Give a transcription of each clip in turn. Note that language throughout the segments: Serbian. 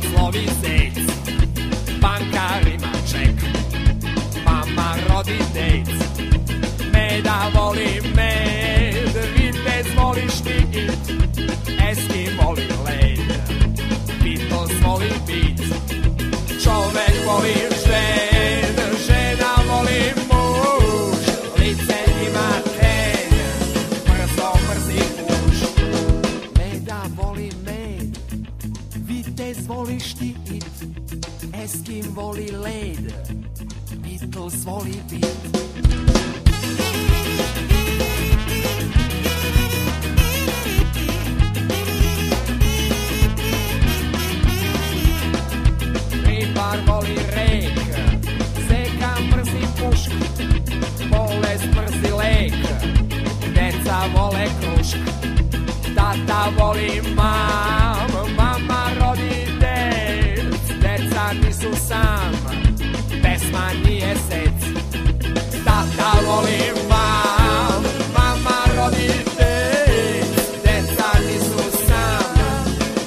slovi zec, bankar ima ček, mama rodi dec. Meda voli med, vitez voli štigit, Eskim voli led, Beatles voli bit. Čovek voli žen, žena voli muž, lice ima ten, brzo mrzi muž. Meda voli med, vitez voli štigit, Eskim voli led, Beatles voli bit. Ribar voli rek, zeka mrzi pušk, bolest mrzi lek, deca vole krušk. Tata voli mam, mama rodi dec, deca nisu sam, pesma nije sec. Tata voli mam, mama rodi dec, deca nisu sam,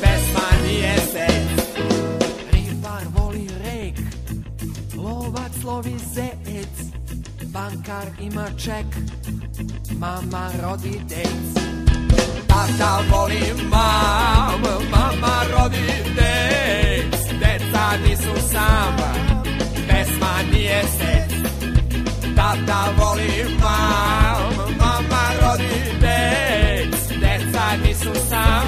pesma nije sec. Ribar voli rek, lovac lovi zec, bankar ima ček, mama rodi dec. Tata voli mam, mama rodi dec, deca nisu sam, pesma nije sec. Tata voli mam, mama rodi dec, deca nisu sam,